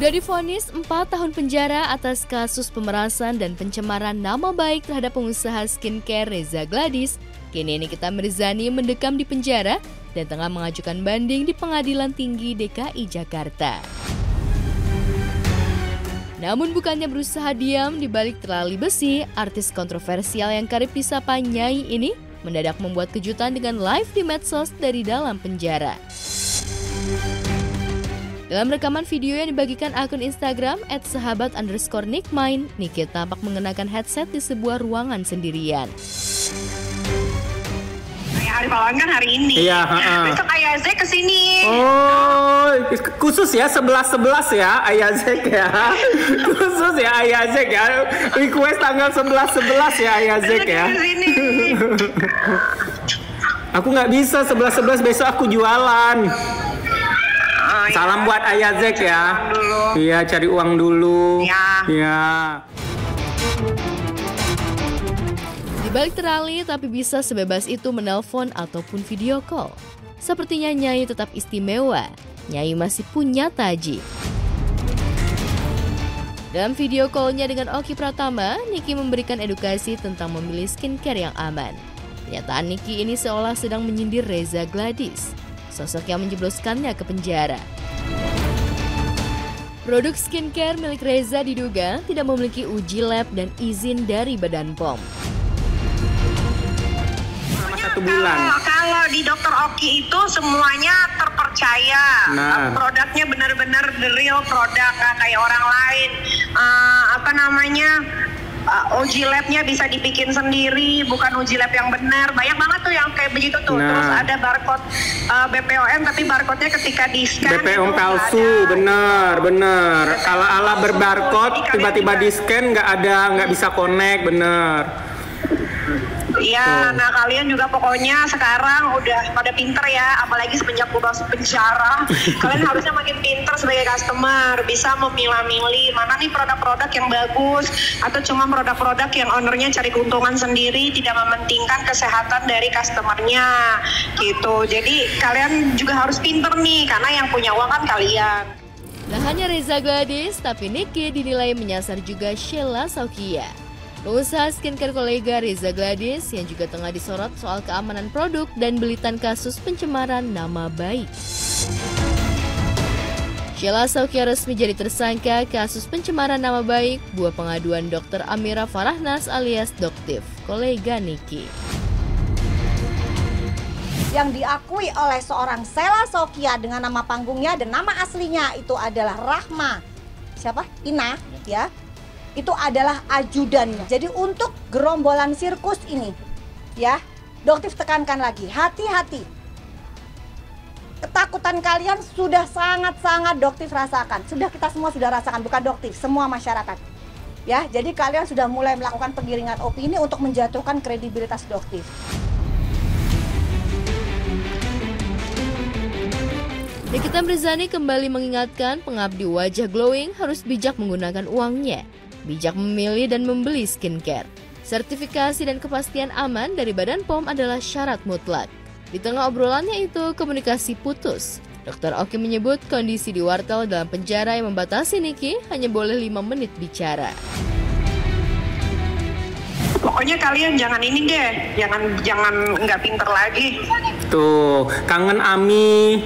Sudah divonis 4 tahun penjara atas kasus pemerasan dan pencemaran nama baik terhadap pengusaha skincare Reza Gladys, kini Nikita Mirzani mendekam di penjara dan tengah mengajukan banding di Pengadilan Tinggi DKI Jakarta. Namun bukannya berusaha diam di balik terali besi, artis kontroversial yang kerap disapa Nyai ini mendadak membuat kejutan dengan live di medsos dari dalam penjara. Dalam rekaman video yang dibagikan akun Instagram @sahabat_nickmine, Niki tampak mengenakan headset di sebuah ruangan sendirian. Hari pahlawan kan hari ini. Iya, besok Ayah Zek kesini. Oh, khusus ya 11-11 ya Ayah Zek ya. Khusus ya Ayah Zek ya. Request tanggal 11-11 ya Ayah Zek ya. Aku nggak bisa 11-11, besok aku jualan. Salam buat Ayah Zek ya. Iya, cari uang dulu. Iya. Di balik terali tapi bisa sebebas itu menelpon ataupun video call. Sepertinya Nyai tetap istimewa. Nyai masih punya taji. Dalam video call-nya dengan Oki Pratama, Niki memberikan edukasi tentang memilih skincare yang aman. Pernyataan Niki ini seolah sedang menyindir Reza Gladys, sosok yang menjebloskannya ke penjara. Produk skincare milik Reza diduga tidak memiliki uji lab dan izin dari Badan POM. 1 bulan. Kalau di Dokter Oki itu semuanya terpercaya. Nah. Produknya benar-benar the real produk, kayak orang lain. Uji labnya bisa dibikin sendiri, bukan uji lab yang benar. Banyak banget tuh yang kayak begitu tuh. Nah. Terus ada barcode BPOM, tapi barcode-nya ketika di-scan BPOM palsu, bener. Ala-ala berbarcode, tiba-tiba di-scan nggak bisa connect, bener. Iya, nah kalian juga pokoknya sekarang udah pada pinter ya, apalagi semenjak gue masuk penjara. Kalian harusnya makin pinter sebagai customer, bisa memilah-milih mana nih produk-produk yang bagus, atau cuma produk-produk yang ownernya cari keuntungan sendiri, tidak mementingkan kesehatan dari customernya, gitu. Jadi kalian juga harus pinter nih, karena yang punya uang kan kalian. Nah hanya Reza Gladys, tapi Niki dinilai menyasar juga Sheila Saukia. Pengusaha skincare kolega Reza Gladys yang juga tengah disorot soal keamanan produk dan belitan kasus pencemaran nama baik. Sheila Saukia resmi jadi tersangka kasus pencemaran nama baik buah pengaduan Dr. Amira Farahnas alias Doktif, kolega Niki. Yang diakui oleh seorang Sheila Saukia dengan nama panggungnya dan nama aslinya itu adalah Rahma. Ina, ya. Itu adalah ajudannya. Jadi untuk gerombolan sirkus ini, ya, Doktif tekankan lagi, hati-hati. Ketakutan kalian sudah sangat-sangat Doktif rasakan. Sudah kita semua sudah rasakan, bukan Doktif, semua masyarakat. Ya, jadi kalian sudah mulai melakukan penggiringan opini untuk menjatuhkan kredibilitas Doktif. Nikita Mirzani kembali mengingatkan pengabdi wajah glowing harus bijak menggunakan uangnya. Bijak memilih dan membeli skincare. Sertifikasi dan kepastian aman dari Badan POM adalah syarat mutlak. Di tengah obrolannya itu, komunikasi putus. Dr. Oki menyebut kondisi di wartel dalam penjara yang membatasi Niki hanya boleh 5 menit bicara. Pokoknya kalian jangan ini deh, jangan nggak pinter lagi. Tuh, kangen Ami.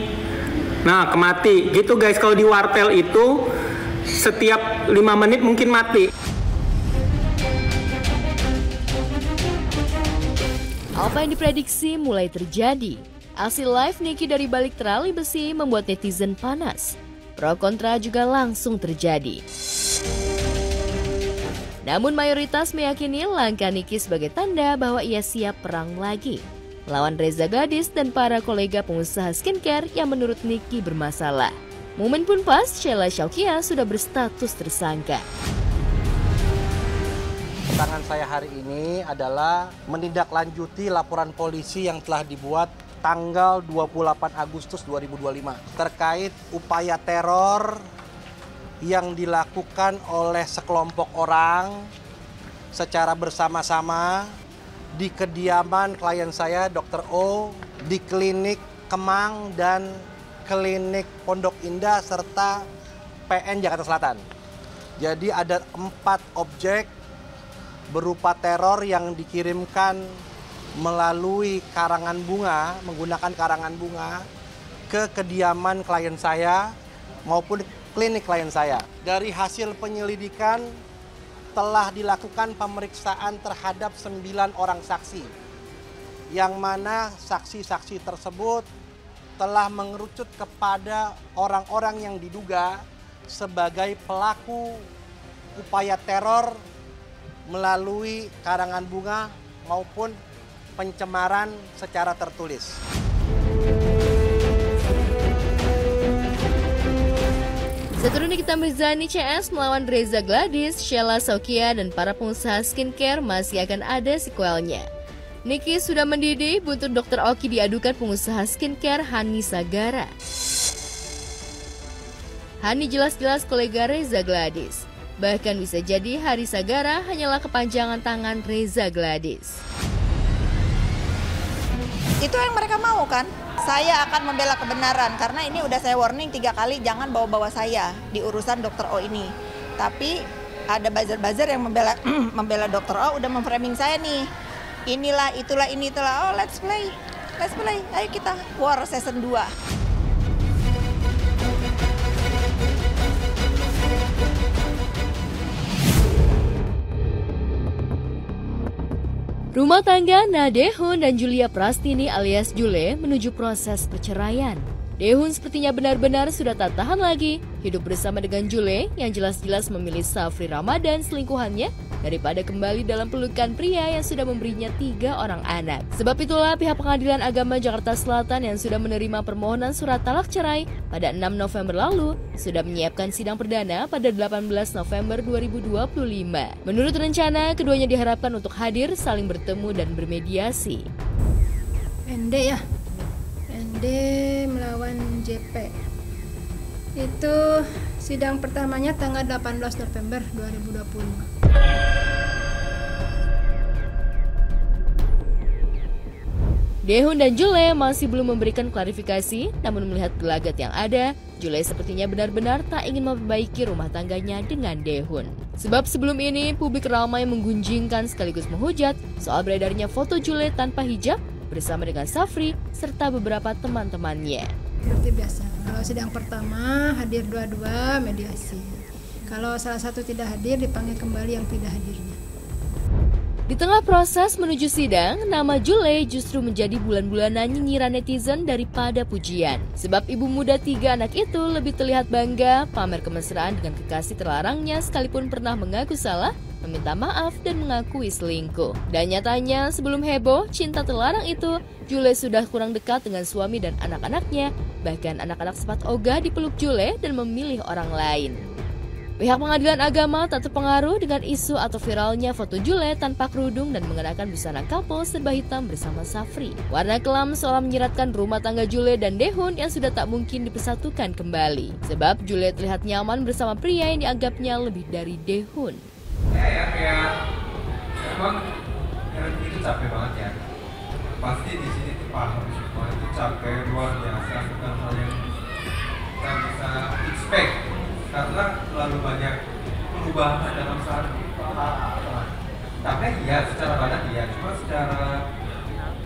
Nah, kemati. Gitu guys, kalau di wartel itu setiap 5 menit mungkin mati. Apa yang diprediksi mulai terjadi. Aksi live Niki dari balik terali besi membuat netizen panas. Pro kontra juga langsung terjadi. Namun mayoritas meyakini langkah Niki sebagai tanda bahwa ia siap perang lagi melawan Reza Gladys dan para kolega pengusaha skincare yang menurut Niki bermasalah. Momen pun pas, Sheila Saukia sudah berstatus tersangka. Tantangan saya hari ini adalah menindaklanjuti laporan polisi yang telah dibuat tanggal 28 Agustus 2025 terkait upaya teror yang dilakukan oleh sekelompok orang secara bersama-sama di kediaman klien saya, Dr. O, di klinik Kemang dan klinik Pondok Indah serta PN Jakarta Selatan. Jadi ada 4 objek berupa teror yang dikirimkan melalui karangan bunga, menggunakan karangan bunga ke kediaman klien saya maupun klinik klien saya. Dari hasil penyelidikan telah dilakukan pemeriksaan terhadap 9 orang saksi, yang mana saksi-saksi tersebut telah mengerucut kepada orang-orang yang diduga sebagai pelaku upaya teror melalui karangan bunga maupun pencemaran secara tertulis. Satu Nikita Mirzani CS melawan Reza Gladys, Sheila Saukia, dan para pengusaha skincare masih akan ada sequelnya. Niki sudah mendidih, buntut Dr. Oki diadukan pengusaha skincare Hani Sagara. Hani jelas-jelas kolega Reza Gladys. Bahkan bisa jadi Hari Sagara hanyalah kepanjangan tangan Reza Gladys. Itu yang mereka mau kan? Saya akan membela kebenaran karena ini udah saya warning 3 kali jangan bawa-bawa saya di urusan Dr. O ini. Tapi ada buzzer-buzzer yang membela Dr. O udah memframing saya nih. Inilah, itulah, ini, itulah. Oh, let's play. Let's play. Ayo kita war season 2. Rumah tangga Nadehun dan Julia Prastini alias Jule menuju proses perceraian. Dehun sepertinya benar-benar sudah tak tahan lagi hidup bersama dengan Jule yang jelas-jelas memilih Safri Ramadan selingkuhannya daripada kembali dalam pelukan pria yang sudah memberinya 3 orang anak. Sebab itulah pihak Pengadilan Agama Jakarta Selatan yang sudah menerima permohonan surat talak cerai pada 6 November lalu sudah menyiapkan sidang perdana pada 18 November 2025. Menurut rencana, keduanya diharapkan untuk hadir, saling bertemu dan bermediasi. ND ya, ND melawan JP. Itu sidang pertamanya tanggal 18 November 2025. Dehun dan Jule masih belum memberikan klarifikasi, namun melihat gelagat yang ada, Jule sepertinya benar-benar tak ingin memperbaiki rumah tangganya dengan Dehun. Sebab sebelum ini, publik ramai menggunjingkan sekaligus menghujat soal beredarnya foto Jule tanpa hijab bersama dengan Safri serta beberapa teman-temannya. Seperti biasa, kalau sidang pertama hadir dua-dua mediasi. Kalau salah satu tidak hadir, dipanggil kembali yang tidak hadirnya. Di tengah proses menuju sidang, nama Jule justru menjadi bulan-bulanan nyinyiran netizen daripada pujian. Sebab ibu muda 3 anak itu lebih terlihat bangga pamer kemesraan dengan kekasih terlarangnya sekalipun pernah mengaku salah, meminta maaf dan mengakui selingkuh. Dan nyatanya sebelum heboh cinta terlarang itu, Jule sudah kurang dekat dengan suami dan anak-anaknya. Bahkan anak-anak sempat ogah dipeluk Jule dan memilih orang lain. Pihak Pengadilan Agama tak terpengaruh dengan isu atau viralnya foto Jule tanpa kerudung dan mengenakan busana couple serba hitam bersama Safri. Warna kelam seolah menyiratkan rumah tangga Jule dan Dehun yang sudah tak mungkin dipersatukan kembali. Sebab Jule terlihat nyaman bersama pria yang dianggapnya lebih dari Dehun. Ya, emang itu capek banget ya. Pasti di sini tuh paham semua itu capek luar biasa, bukan hal yang kita bisa expect. Karena terlalu banyak perubahan dalam sehari. Tapi iya secara badan iya, cuma secara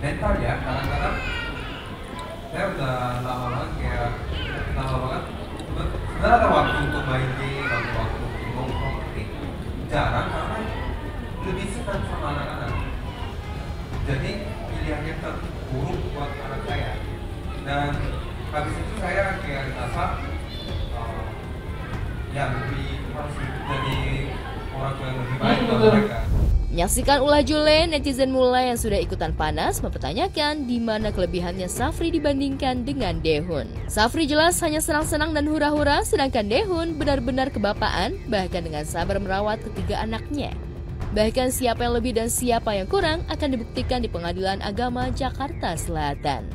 mental ya kadang-kadang saya udah lama banget sebenarnya ada waktu untuk main game, waktu ngomong, tapi jarang karena lebih senang sama anak-anak. Jadi pilihannya terburuk buat anak saya. Dan habis itu saya kayak rasa yang lebih harus jadi orang tua yang lebih baik buat mereka. Menyaksikan ulah Jule, netizen mulai yang sudah ikutan panas mempertanyakan di mana kelebihannya Safri dibandingkan dengan Dehun. Safri jelas hanya senang-senang dan hura-hura, sedangkan Dehun benar-benar kebapaan, bahkan dengan sabar merawat ketiga anaknya. Bahkan siapa yang lebih dan siapa yang kurang akan dibuktikan di Pengadilan Agama Jakarta Selatan.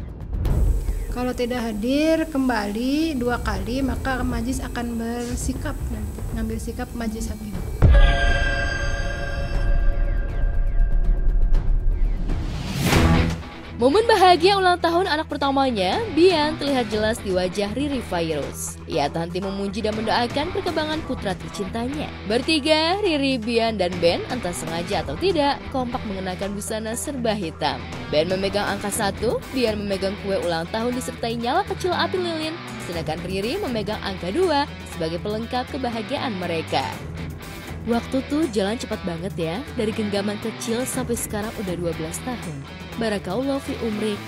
Kalau tidak hadir kembali 2 kali, maka majelis akan bersikap nanti, ngambil sikap majelis hakim. Momen bahagia ulang tahun anak pertamanya, Bian terlihat jelas di wajah Riri Fairuz. Ia tak henti memuji dan mendoakan perkembangan putra tercintanya. Bertiga, Riri, Bian, dan Ben, entah sengaja atau tidak, kompak mengenakan busana serba hitam. Ben memegang angka 1, Bian memegang kue ulang tahun disertai nyala kecil api lilin, sedangkan Riri memegang angka 2 sebagai pelengkap kebahagiaan mereka. Waktu tuh jalan cepat banget ya, dari genggaman kecil sampai sekarang udah 12 tahun. Barakallahu fi umrik.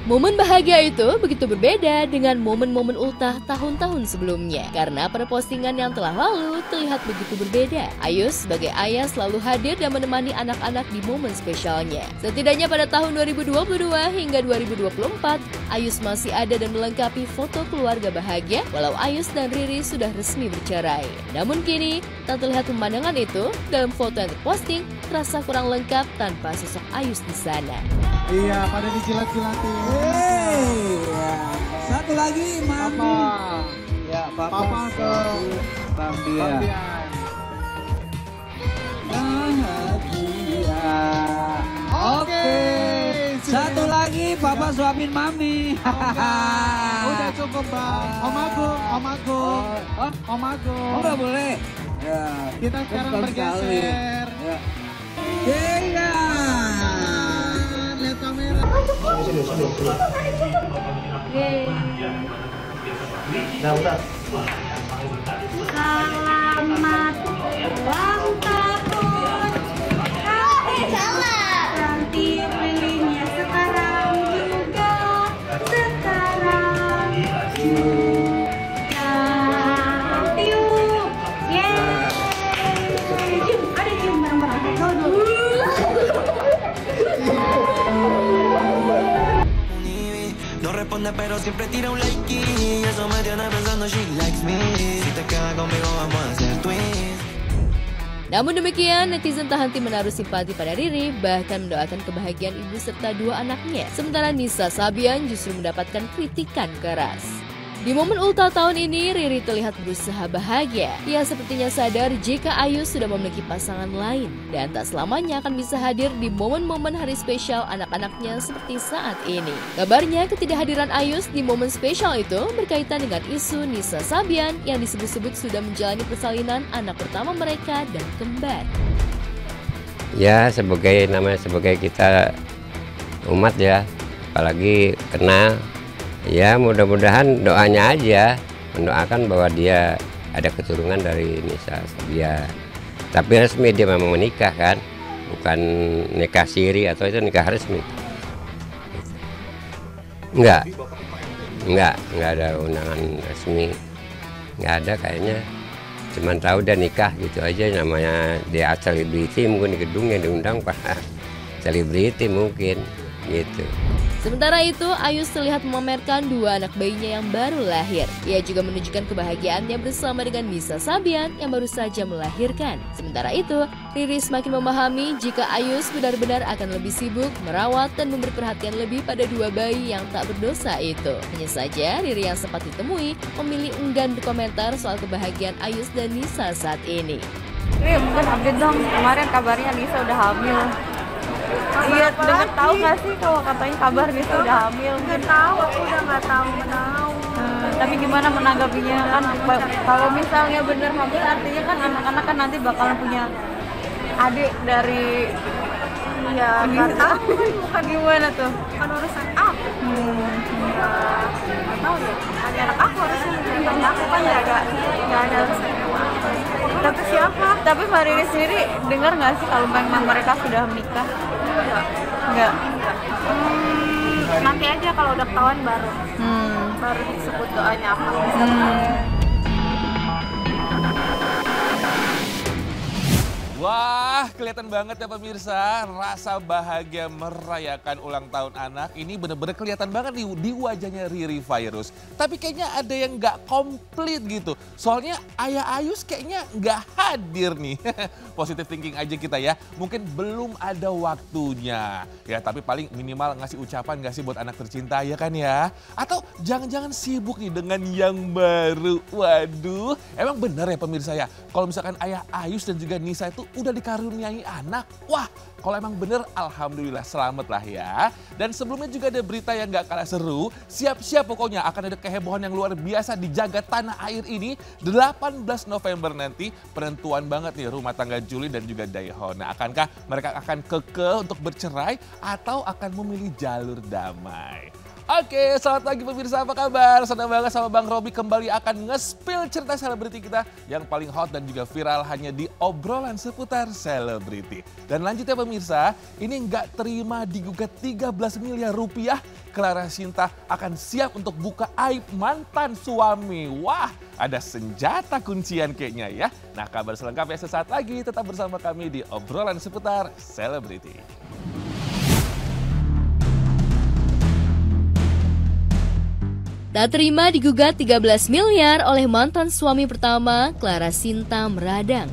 Momen bahagia itu begitu berbeda dengan momen-momen ultah tahun-tahun sebelumnya. Karena pada postingan yang telah lalu terlihat begitu berbeda. Ayus sebagai ayah selalu hadir dan menemani anak-anak di momen spesialnya. Setidaknya pada tahun 2022 hingga 2024, Ayus masih ada dan melengkapi foto keluarga bahagia walau Ayus dan Riri sudah resmi bercerai. Namun kini, tak terlihat pemandangan itu dalam foto yang terposting terasa kurang lengkap tanpa sosok Ayus di sana. Iya, pada dijilat-jilatin. Ya. Satu lagi, Mami. Ya, Papa ke Bang Bian. Bahagia. Oke. Satu lagi, Papa suapin Mami. Udah cukup, Bang. Om Agung. Om Agung. Oh, nggak boleh. Ya. Kita sekarang bergeser. Ya. Iya. Lihat kamera. Selamat ulang tahun. Nanti belinya sekarang juga. Sekarang yuk. Yeay. Ada cium bareng-bareng. Kau dulu. No responde pero siempre tira un like y eso me tiene pensando she likes me. Si te quedas conmigo vamos a hacer twins. Namun demikian, netizen tak henti menaruh simpati pada Riri, bahkan mendoakan kebahagiaan ibu serta 2 anaknya. Sementara Nisa Sabian justru mendapatkan kritikan keras. Di momen ultah tahun ini, Riri terlihat berusaha bahagia. Ia sepertinya sadar jika Ayus sudah memiliki pasangan lain dan tak selamanya akan bisa hadir di momen-momen hari spesial anak-anaknya seperti saat ini. Kabarnya ketidakhadiran Ayus di momen spesial itu berkaitan dengan isu Nisa Sabian yang disebut-sebut sudah menjalani persalinan anak pertama mereka dan kembar. Ya, sebagai kita umat ya, apalagi kenal. Ya mudah-mudahan doanya aja, mendoakan bahwa dia ada keturunan dari Nisa Sabian. Tapi resmi dia memang menikah kan, bukan nikah siri atau itu nikah resmi. Enggak ada undangan resmi, enggak ada kayaknya. Cuman tahu dia nikah gitu aja, namanya dia selebriti, mungkin di gedung yang diundang Pak selebriti mungkin gitu. Sementara itu, Ayus terlihat memamerkan 2 anak bayinya yang baru lahir. Ia juga menunjukkan kebahagiaannya bersama dengan Nisa Sabian yang baru saja melahirkan. Sementara itu, Riri semakin memahami jika Ayus benar-benar akan lebih sibuk merawat dan memberi perhatian lebih pada 2 bayi yang tak berdosa itu. Hanya saja, Riri yang sempat ditemui memilih enggan berkomentar soal kebahagiaan Ayus dan Nisa saat ini. Riri, mungkin update dong, kemarin kabarnya Nisa udah hamil. Iya, dengar tahu nggak sih kalau katanya kabar Nisa udah hamil? Nggak tahu, aku udah nggak tahu. Tapi gimana menanggapinya kan? Kalau misalnya bener hamil, artinya kan anak-anak kan nanti bakalan punya adik dari. Ya nggak tahu. Bukan gimana tuh? Kan urusan aku. Nggak tahu ya. Anak aku harusnya menjadi aku kan nggak ada urusan. Tapi siapa? Tapi Mbak Riri sendiri dengar nggak sih kalau memang mereka sudah menikah? Enggak. Nanti aja kalau udah ketahuan baru disebut doanya apa. Wah, kelihatan banget ya pemirsa, rasa bahagia merayakan ulang tahun anak ini bener-bener kelihatan banget di wajahnya Riri Fairuz. Tapi kayaknya ada yang nggak komplit gitu. Soalnya ayah Ayus kayaknya nggak hadir nih. Positive thinking aja kita ya, mungkin belum ada waktunya. Ya tapi paling minimal ngasih ucapan nggak sih buat anak tercinta ya kan ya. Atau jangan-jangan sibuk nih dengan yang baru. Waduh, emang bener ya pemirsa ya, kalau misalkan ayah Ayus dan juga Nisa itu udah dikaruniai anak. Wah, kalau emang bener alhamdulillah selamat lah ya. Dan sebelumnya juga ada berita yang gak kalah seru. Siap-siap pokoknya akan ada kehebohan yang luar biasa di jagat tanah air ini. 18 November nanti penentuan banget nih rumah tangga Juli dan juga Daeho. Nah, akankah mereka akan kekeh untuk bercerai atau akan memilih jalur damai? Oke, selamat pagi pemirsa, apa kabar? Senang banget sama Bang Robi kembali akan nge-spill cerita selebriti kita yang paling hot dan juga viral hanya di obrolan seputar selebriti. Dan lanjutnya pemirsa, ini nggak terima digugat 13 miliar rupiah, Clara Sinta akan siap untuk buka aib mantan suami. Wah, ada senjata kuncian kayaknya ya. Nah, kabar selengkapnya sesaat lagi, tetap bersama kami di obrolan seputar selebriti. Tak terima digugat 13 miliar oleh mantan suami pertama, Clara Sinta meradang.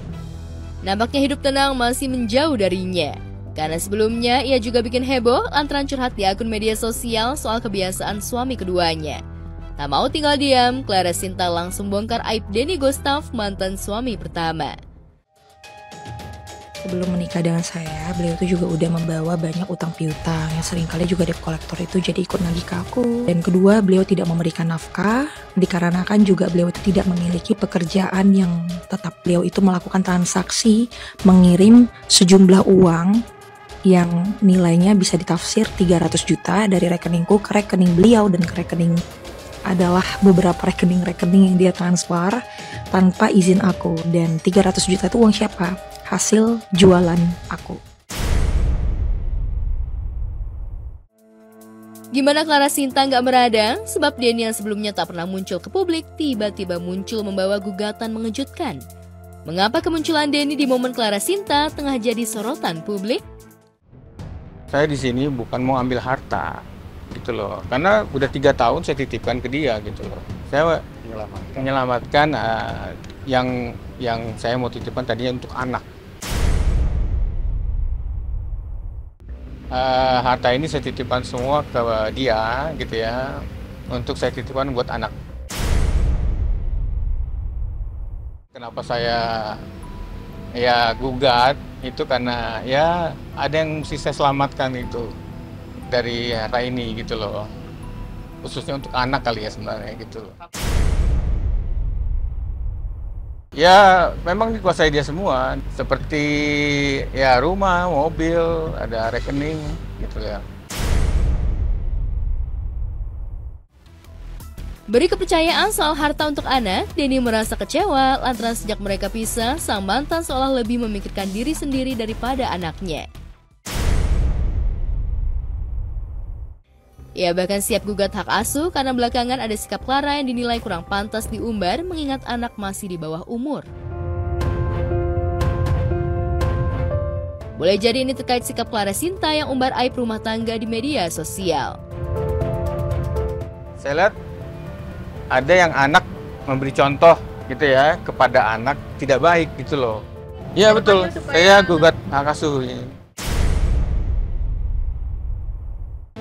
Nampaknya hidup tenang masih menjauh darinya. Karena sebelumnya ia juga bikin heboh lantaran curhat di akun media sosial soal kebiasaan suami keduanya. Tak mau tinggal diam, Clara Sinta langsung bongkar aib Denny Gustav, mantan suami pertama. Sebelum menikah dengan saya, beliau itu juga udah membawa banyak utang piutang yang seringkali juga debt collector itu jadi ikut nagih ke aku. Dan kedua, beliau tidak memberikan nafkah dikarenakan juga beliau itu tidak memiliki pekerjaan yang tetap. Beliau itu melakukan transaksi mengirim sejumlah uang yang nilainya bisa ditafsir 300 juta dari rekeningku ke rekening beliau dan ke rekening adalah beberapa rekening-rekening yang dia transfer tanpa izin aku. Dan 300 juta itu uang siapa? Hasil jualan aku. Gimana Clara Sinta nggak meradang? Sebab Denny yang sebelumnya tak pernah muncul ke publik, tiba-tiba muncul membawa gugatan mengejutkan. Mengapa kemunculan Denny di momen Clara Sinta tengah jadi sorotan publik? Saya di sini bukan mau ambil harta, gitu loh. Karena udah 3 tahun saya titipkan ke dia, gitu loh. Saya menyelamatkan yang saya mau titipkan tadinya untuk anak. Harta ini saya titipkan semua ke dia, gitu ya, untuk saya titipkan buat anak. Kenapa saya gugat itu karena ya ada yang mesti saya selamatkan itu dari harta ini, gitu loh, khususnya untuk anak kali ya sebenarnya, gitu loh. Ya memang dikuasai dia semua, seperti ya rumah, mobil, ada rekening gitu ya. Beri kepercayaan soal harta untuk anak, Denny merasa kecewa lantaran sejak mereka pisah, sang mantan seolah lebih memikirkan diri sendiri daripada anaknya. Ia bahkan siap gugat hak asuh karena belakangan ada sikap Clara yang dinilai kurang pantas diumbar mengingat anak masih di bawah umur. Boleh jadi ini terkait sikap Clara Sinta yang umbar aib rumah tangga di media sosial. Saya lihat ada yang anak memberi contoh gitu ya kepada anak tidak baik gitu loh. Iya betul, saya gugat hak asuh ini.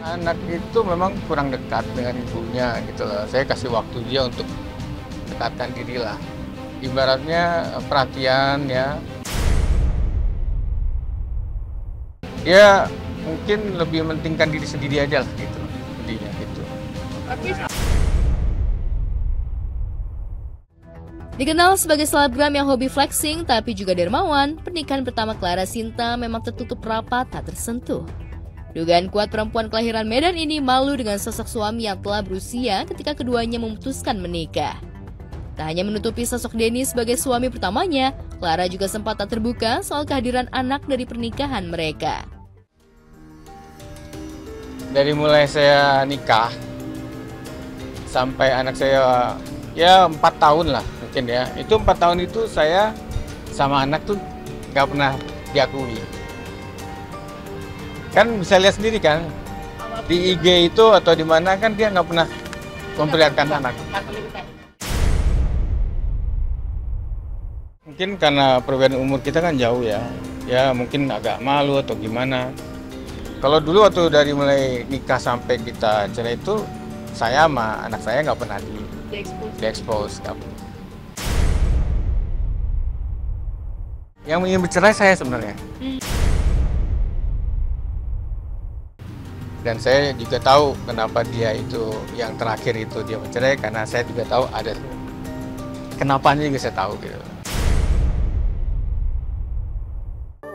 Anak itu memang kurang dekat dengan ibunya gitu loh. Saya kasih waktu dia untuk dekatkan diri lah. Ibaratnya perhatian ya. Dia mungkin lebih mementingkan diri sendiri aja lah gitu. Intinya gitu. Dikenal sebagai selebgram yang hobi flexing tapi juga dermawan, pernikahan pertama Clara Sinta memang tertutup rapat tak tersentuh. Dugaan kuat perempuan kelahiran Medan ini malu dengan sosok suami yang telah berusia ketika keduanya memutuskan menikah. Tak hanya menutupi sosok Denny sebagai suami pertamanya, Clara juga sempat tak terbuka soal kehadiran anak dari pernikahan mereka. Dari mulai saya nikah sampai anak saya ya 4 tahun lah mungkin ya. Itu 4 tahun itu saya sama anak tuh nggak pernah diakui. Kan bisa lihat sendiri kan, di IG itu atau di mana kan dia nggak pernah memperlihatkan anak. Mungkin karena perbedaan umur kita kan jauh ya, ya mungkin agak malu atau gimana. Kalau dulu waktu dari mulai nikah sampai kita cerai itu, saya sama anak saya nggak pernah di-expose. Yang ingin bercerai saya sebenarnya. Dan saya juga tahu kenapa dia itu yang terakhir itu dia bercerai, karena saya juga tahu ada kenapanya juga saya tahu gitu.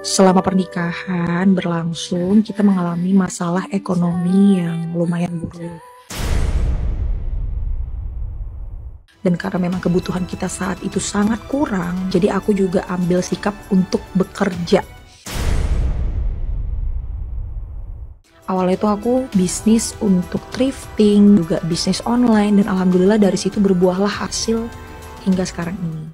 Selama pernikahan berlangsung, kita mengalami masalah ekonomi yang lumayan buruk. Dan karena memang kebutuhan kita saat itu sangat kurang, jadi aku juga ambil sikap untuk bekerja. Awalnya itu aku bisnis untuk thrifting, juga bisnis online, dan alhamdulillah dari situ berbuahlah hasil hingga sekarang ini.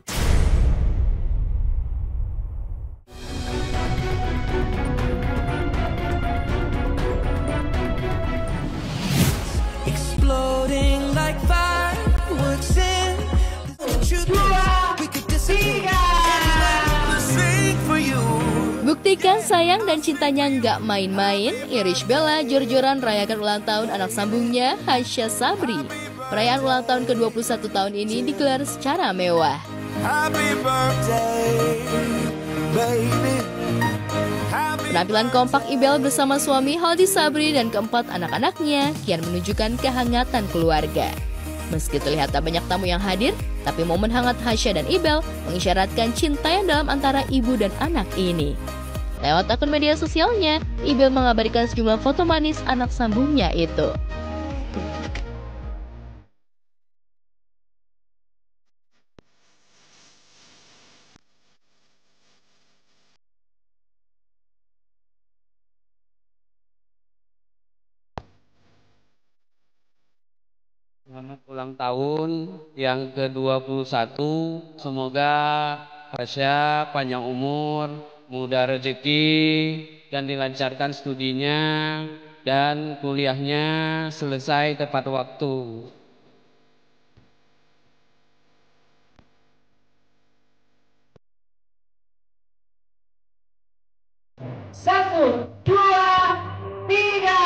Buktikan sayang dan cintanya nggak main-main, Irish Bella jor-joran rayakan ulang tahun anak sambungnya, Hasya Sabri. Perayaan ulang tahun ke-21 tahun ini digelar secara mewah. Penampilan kompak Ibel bersama suami Haldi Sabri dan keempat anak-anaknya kian menunjukkan kehangatan keluarga. Meski terlihat tak banyak tamu yang hadir, tapi momen hangat Hasya dan Ibel mengisyaratkan cinta yang dalam antara ibu dan anak ini. Lewat akun media sosialnya, Ibel mengabarkan sejumlah foto manis anak sambungnya itu. Selamat ulang tahun yang ke-21. Semoga Hasya panjang umur, mudah rezeki, dan dilancarkan studinya dan kuliahnya selesai tepat waktu. Satu, dua, tiga.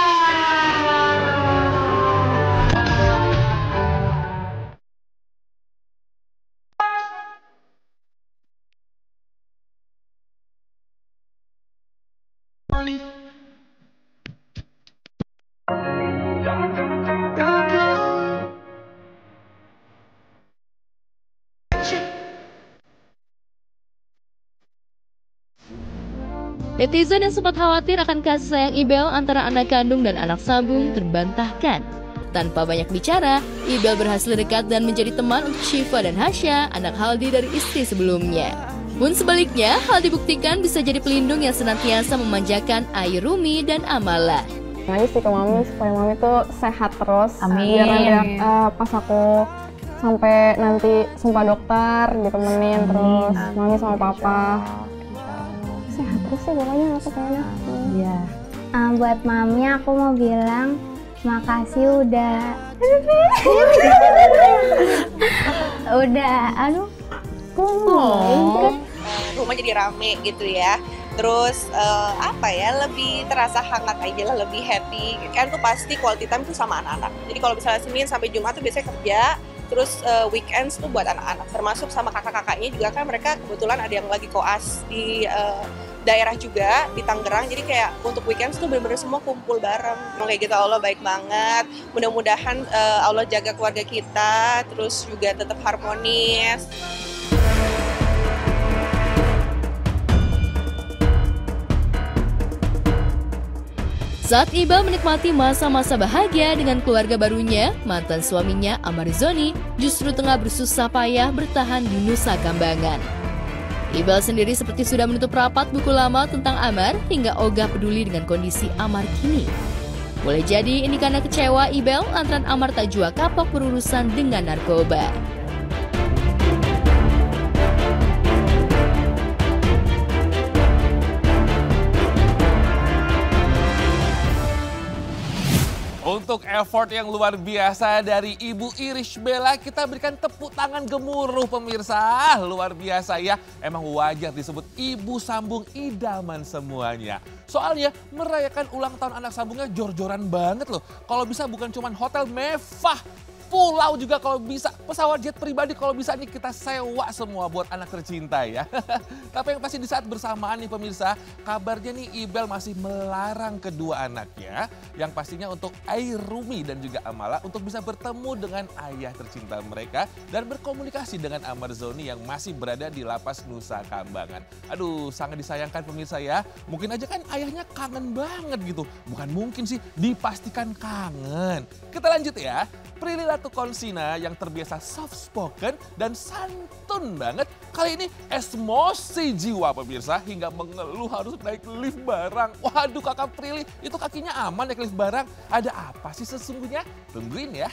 Netizen yang sempat khawatir akan kasih sayang Ibel antara anak kandung dan anak sambung terbantahkan. Tanpa banyak bicara, Ibel berhasil dekat dan menjadi teman untuk Syifa dan Hasya, anak Haldi dari istri sebelumnya. Pun sebaliknya, Haldi buktikan bisa jadi pelindung yang senantiasa memanjakan Airumi dan Amala. Nangis sih ke Mami supaya Mami tuh sehat terus. Amin. Biar nanti pas aku sampai nanti sumpah dokter ditemenin terus Mami sama Papa. Sehat terus sih pokoknya aku pengennya. Iya. Buat Mami aku mau bilang makasih udah rumah jadi rame gitu ya. Terus lebih terasa hangat aja lah, lebih happy. Kan tuh pasti quality time tuh sama anak-anak. Jadi kalau misalnya Senin sampai Jumat tuh biasanya kerja, terus weekends tuh buat anak-anak. Termasuk sama kakak-kakaknya juga kan mereka kebetulan ada yang lagi koas di daerah juga di Tangerang. Jadi kayak untuk weekends tuh bener-bener semua kumpul bareng. Kayak gitu, Allah baik banget. Mudah-mudahan Allah jaga keluarga kita, terus juga tetap harmonis. Saat Ibel menikmati masa-masa bahagia dengan keluarga barunya, mantan suaminya Amar Zoni justru tengah bersusah payah bertahan di Nusa Kambangan. Ibel sendiri seperti sudah menutup rapat buku lama tentang Amar hingga ogah peduli dengan kondisi Amar kini. Boleh jadi ini karena kecewa Ibel lantaran Amar tak jua kapok berurusan dengan narkoba. Untuk effort yang luar biasa dari Ibu Irish Bella, kita berikan tepuk tangan gemuruh pemirsa. Luar biasa ya, emang wajar disebut ibu sambung idaman semuanya. Soalnya merayakan ulang tahun anak sambungnya jor-joran banget loh. Kalau bisa bukan cuma hotel mewah, pulau juga kalau bisa, pesawat jet pribadi kalau bisa nih kita sewa semua buat anak tercinta ya. Tapi yang pasti di saat bersamaan nih pemirsa, kabarnya nih Ibel masih melarang kedua anaknya, yang pastinya untuk Airumi dan juga Amala untuk bisa bertemu dengan ayah tercinta mereka dan berkomunikasi dengan Amarzoni yang masih berada di lapas Nusa Kambangan. Aduh, sangat disayangkan pemirsa ya. Mungkin aja kan ayahnya kangen banget gitu. Bukan mungkin sih, dipastikan kangen. Kita lanjut ya. Prilly Latukonsina yang terbiasa soft spoken dan santun banget, kali ini emosi jiwa pemirsa hingga mengeluh harus naik lift barang. Waduh kakak Prilly, itu kakinya aman naik lift barang? Ada apa sih sesungguhnya? Tungguin ya.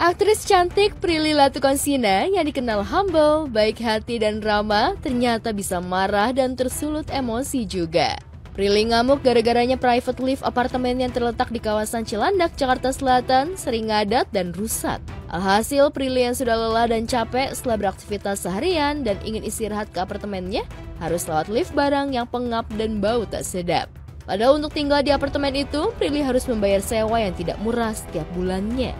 Aktris cantik Prilly Latukonsina yang dikenal humble, baik hati dan ramah ternyata bisa marah dan tersulut emosi juga. Prilly ngamuk gara-garanya private lift apartemen yang terletak di kawasan Cilandak, Jakarta Selatan sering ngadat dan rusak. Alhasil Prilly yang sudah lelah dan capek setelah beraktivitas seharian dan ingin istirahat ke apartemennya harus lewat lift barang yang pengap dan bau tak sedap. Padahal untuk tinggal di apartemen itu, Prilly harus membayar sewa yang tidak murah setiap bulannya.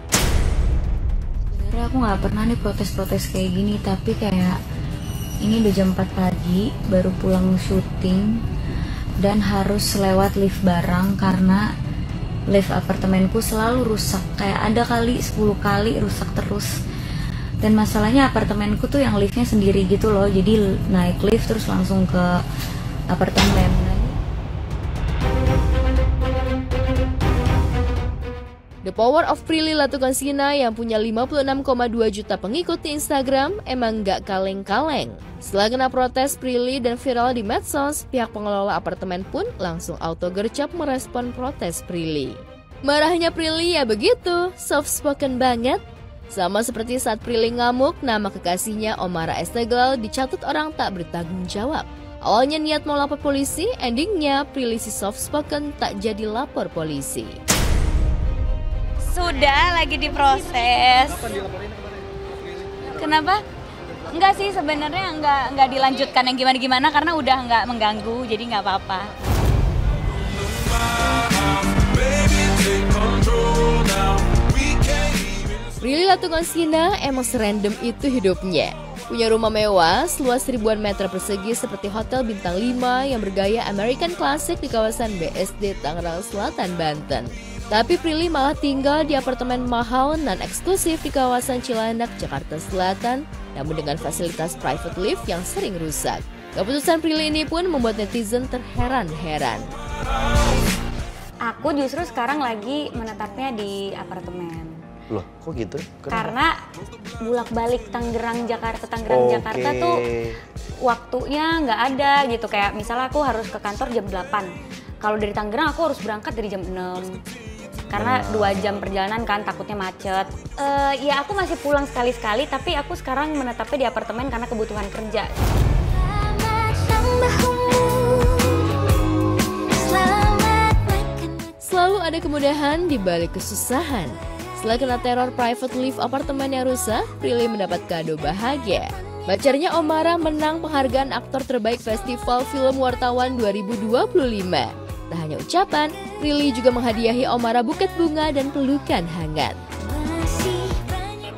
Aku nggak pernah nih protes-protes kayak gini, tapi kayak ini udah jam 4 pagi baru pulang syuting dan harus lewat lift barang karena lift apartemenku selalu rusak, kayak ada kali 10 kali rusak terus. Dan masalahnya apartemenku tuh yang liftnya sendiri gitu loh, jadi naik lift terus langsung ke apartemen. The power of Prilly Latukonsina yang punya 56,2 juta pengikut di Instagram emang gak kaleng-kaleng. Setelah kena protes Prilly dan viral di medsos, pihak pengelola apartemen pun langsung auto gercep merespon protes Prilly. Marahnya Prilly ya begitu, soft spoken banget. Sama seperti saat Prilly ngamuk, nama kekasihnya Omara Estegal dicatut orang tak bertanggung jawab. Awalnya niat mau lapor polisi, endingnya Prilly si soft spoken tak jadi lapor polisi. Sudah lagi diproses. Kenapa? Enggak sih sebenarnya enggak dilanjutkan yang gimana-gimana karena udah enggak mengganggu, jadi enggak apa-apa. Prilly Latukonsina emang serandom itu hidupnya. Punya rumah mewah seluas ribuan meter persegi seperti Hotel Bintang 5 yang bergaya American Classic di kawasan BSD Tangerang Selatan, Banten. Tapi Prilly malah tinggal di apartemen mahal non-eksklusif di kawasan Cilandak, Jakarta Selatan, namun dengan fasilitas private lift yang sering rusak. Keputusan Prilly ini pun membuat netizen terheran-heran. Aku justru sekarang lagi menetapnya di apartemen. Loh, kok gitu? Karena bolak-balik Tangerang Jakarta tuh waktunya nggak ada gitu. Kayak misalnya aku harus ke kantor jam 8. Kalau dari Tangerang aku harus berangkat dari jam 6. Karena 2 jam perjalanan kan, takutnya macet. Ya aku masih pulang sekali-sekali, tapi aku sekarang menetapnya di apartemen karena kebutuhan kerja. Selalu ada kemudahan di balik kesusahan. Setelah kena teror private lift apartemen yang rusak, Prilly mendapat kado bahagia. Pacarnya Omara menang penghargaan aktor terbaik Festival Film Wartawan 2025. Tak hanya ucapan, Prilly juga menghadiahi Omara buket bunga dan pelukan hangat.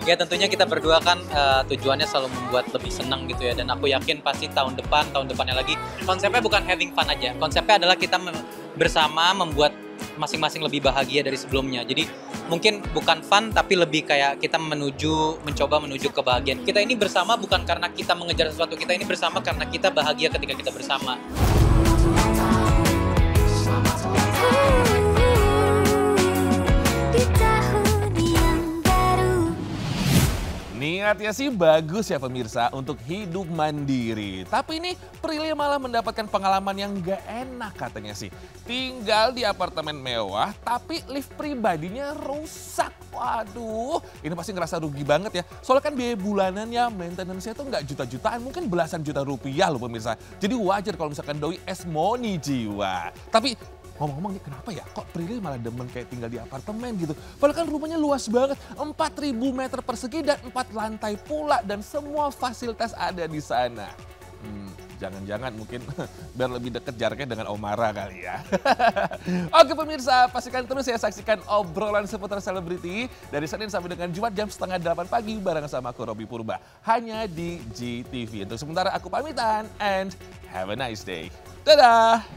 Ya tentunya kita berdua kan tujuannya selalu membuat lebih senang gitu ya. Dan aku yakin pasti tahun depannya lagi. Konsepnya bukan having fun aja. Konsepnya adalah kita bersama membuat masing-masing lebih bahagia dari sebelumnya. Jadi mungkin bukan fun tapi lebih kayak kita mencoba menuju kebahagiaan. Kita ini bersama bukan karena kita mengejar sesuatu. Kita ini bersama karena kita bahagia ketika kita bersama. Niatnya sih bagus ya pemirsa untuk hidup mandiri. Tapi ini Prilly malah mendapatkan pengalaman yang gak enak katanya sih. Tinggal di apartemen mewah tapi lift pribadinya rusak. Waduh, ini pasti ngerasa rugi banget ya. Soalnya kan biaya bulanannya, maintenance-nya tuh gak juta-jutaan, mungkin belasan juta rupiah loh pemirsa. Jadi wajar kalau misalkan doi esmoni jiwa. Tapi ngomong-ngomong nih kenapa ya kok Prilly malah demen kayak tinggal di apartemen gitu. Padahal kan rumahnya luas banget, 4.000 meter persegi dan 4 lantai pula dan semua fasilitas ada di sana. Jangan-jangan mungkin biar lebih deket jaraknya dengan Omara kali ya. Oke pemirsa, pastikan terus ya saksikan obrolan seputar selebriti dari Senin sampai dengan Jumat jam 7:30 pagi bareng sama aku Robby Purba. Hanya di GTV. Untuk sementara aku pamitan and have a nice day. Dadah!